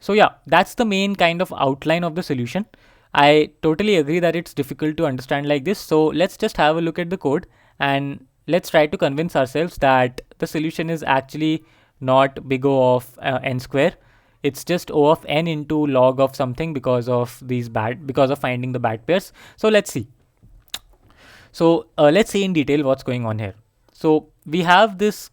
So yeah, that's the main kind of outline of the solution. I totally agree that it's difficult to understand like this. So let's just have a look at the code and let's try to convince ourselves that the solution is actually not big O of n square. It's just O of n into log of something because of finding the bad pairs. So let's see. So let's see in detail what's going on here. So we have this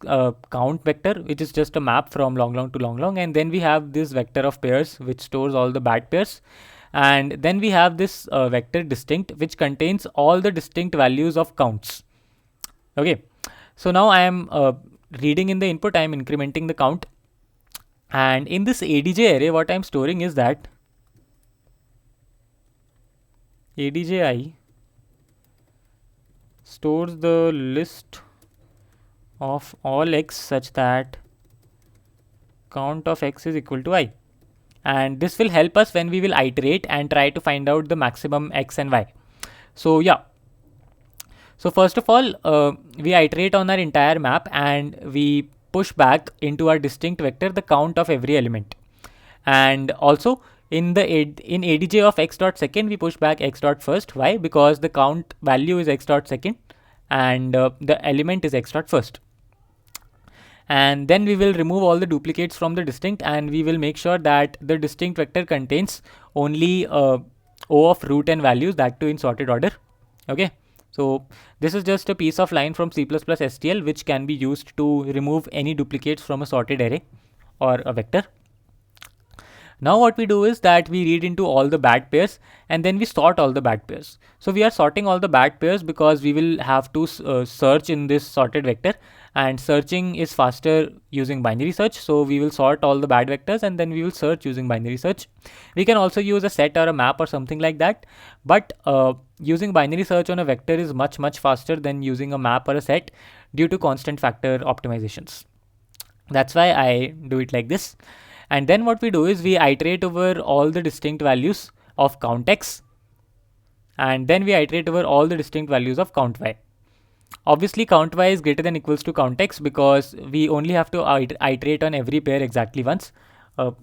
count vector, which is just a map from long to long, and then we have this vector of pairs which stores all the bad pairs, and then we have this vector distinct which contains all the distinct values of counts. Okay, so now I am reading in the input, I am incrementing the count, and in this adj array what I am storing is that adji stores the list of all x such that count of x is equal to I, and this will help us when we will iterate and try to find out the maximum x and y. So yeah, so first of all we iterate on our entire map and we push back into our distinct vector the count of every element. And also in ADJ of x dot second, we push back x dot first. Why? Because the count value is x dot second and the element is x dot first. And then we will remove all the duplicates from the distinct, and we will make sure that the distinct vector contains only O of root n values, that too in sorted order. Okay, so this is just a piece of line from C++ STL which can be used to remove any duplicates from a sorted array or a vector. Now what we do is that we read into all the bad pairs and then we sort all the bad pairs. So we are sorting all the bad pairs because we will have to search in this sorted vector, and searching is faster using binary search. So we will sort all the bad vectors and then we will search using binary search. We can also use a set or a map or something like that, but using binary search on a vector is much faster than using a map or a set due to constant factor optimizations. That's why I do it like this. And then what we do is we iterate over all the distinct values of count x, and then we iterate over all the distinct values of count y. Obviously count y is greater than equals to count x because we only have to iterate on every pair exactly once.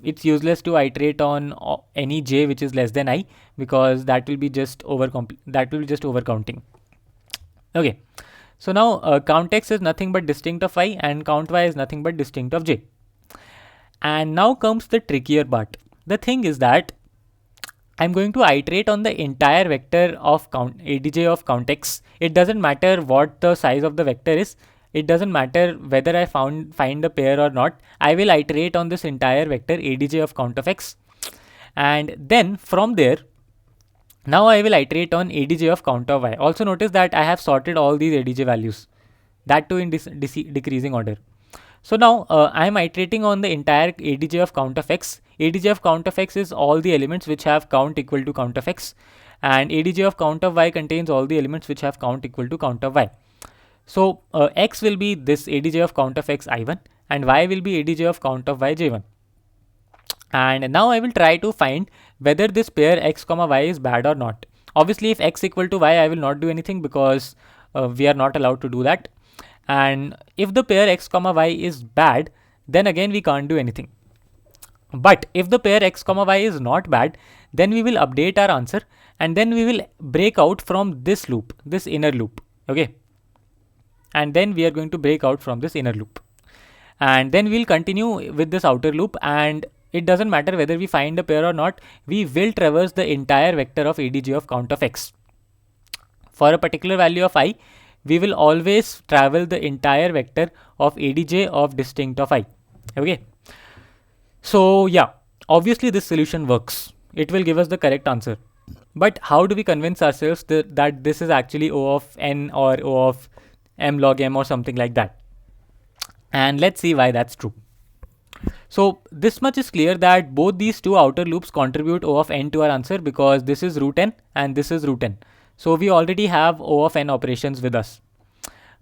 It's useless to iterate on any j which is less than I, because that will be just overcounting. Okay, so now count x is nothing but distinct of I and count y is nothing but distinct of j. And now comes the trickier part. The thing is that I'm going to iterate on the entire vector of ADJ of count x. It doesn't matter what the size of the vector is. It doesn't matter whether I find a pair or not. I will iterate on this entire vector ADJ of count of x. And then from there, now I will iterate on ADJ of count of y. Also notice that I have sorted all these ADJ values, that too in decreasing order. So now I am iterating on the entire ADJ of count of x. ADJ of count of x is all the elements which have count equal to count of x, and ADJ of count of y contains all the elements which have count equal to count of y. So x will be this ADJ of count of x I1 and y will be ADJ of count of y j1. And now I will try to find whether this pair x comma y is bad or not. Obviously if x equal to y, I will not do anything because we are not allowed to do that. And if the pair x comma y is bad, then again we can't do anything. But if the pair x comma y is not bad, then we will update our answer and then we will break out from this loop, this inner loop. Okay, and then we are going to break out from this inner loop, and then we'll continue with this outer loop, and it doesn't matter whether we find a pair or not, we will traverse the entire vector of ADJ of count of x. For a particular value of I, we will always travel the entire vector of ADJ of distinct of I. Okay, so yeah, obviously this solution works. It will give us the correct answer. But how do we convince ourselves that this is actually O of n or O of m log m or something like that? And let's see why that's true. So this much is clear that both these two outer loops contribute O of n to our answer, because this is root n and this is root n. So we already have O of n operations with us.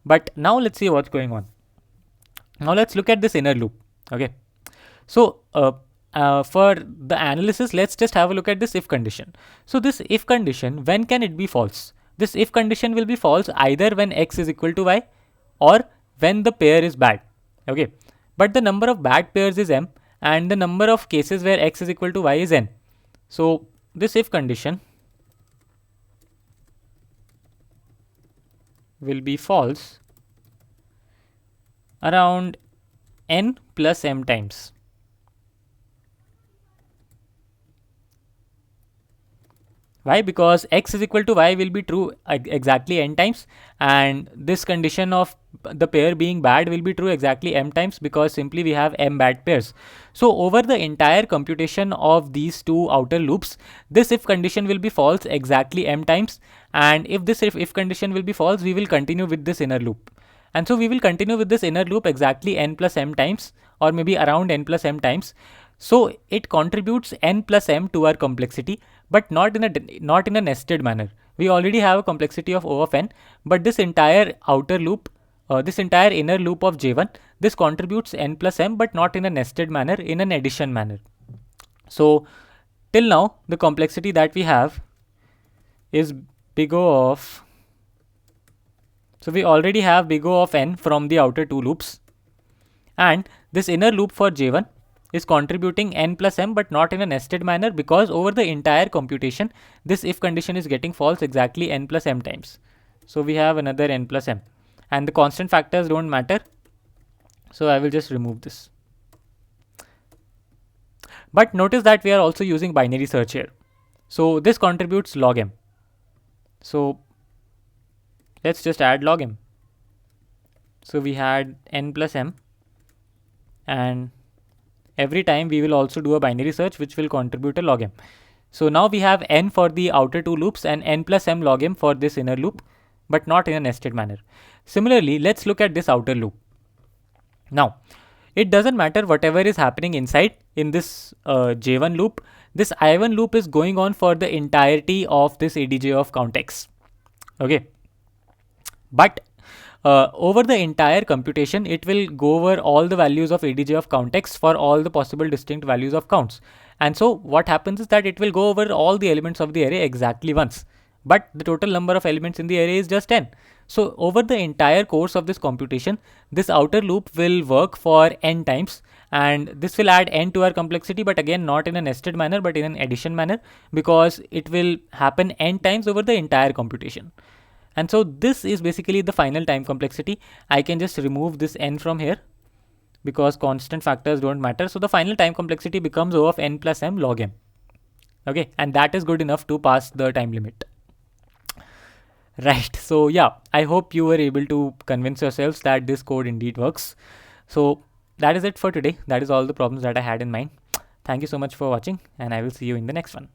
But now let's see what's going on. Now let's look at this inner loop. Okay, so for the analysis, let's just have a look at this if condition. So this if condition, when can it be false? This if condition will be false either when x is equal to y or when the pair is bad. Okay, but the number of bad pairs is m and the number of cases where x is equal to y is n. So this if condition will be false around n plus m times. Why? Because x is equal to y will be true exactly n times, and this condition of the pair being bad will be true exactly m times, because simply we have m bad pairs. So over the entire computation of these two outer loops, this if condition will be false exactly m times, and if this if condition will be false, we will continue with this inner loop. And so we will continue with this inner loop exactly n plus m times, or maybe around n plus m times. So it contributes n plus m to our complexity, but not in a nested manner. We already have a complexity of O of n, but this entire outer loop, this entire inner loop of J1, this contributes n plus m, but not in a nested manner, in an addition manner. So till now, the complexity that we have is big O of, so we already have big O of n from the outer two loops, And this inner loop for J1 is contributing n plus m, but not in a nested manner, because over the entire computation, this if condition is getting false exactly n plus m times. So we have another n plus m, and the constant factors don't matter. So I will just remove this. But notice that we are also using binary search here. So this contributes log m. So let's just add log m. So we had n plus m, and every time we will also do a binary search which will contribute a log m. So now we have n for the outer two loops and n plus m log m for this inner loop, but not in a nested manner. Similarly, let's look at this outer loop. Now, it doesn't matter whatever is happening inside in this J1 loop. This I1 loop is going on for the entirety of this ADJ of count x. Okay. But over the entire computation, it will go over all the values of ADJ of count x for all the possible distinct values of counts. And so what happens is that it will go over all the elements of the array exactly once. But the total number of elements in the array is just n. So over the entire course of this computation, this outer loop will work for n times, and this will add n to our complexity, but again not in a nested manner but in an addition manner, because it will happen n times over the entire computation. And so this is basically the final time complexity. I can just remove this n from here because constant factors don't matter. So the final time complexity becomes O of n plus m log m. Okay, and that is good enough to pass the time limit. Right, so yeah, I hope you were able to convince yourselves that this code indeed works. So that is it for today. That is all the problems that I had in mind. Thank you so much for watching, and I will see you in the next one.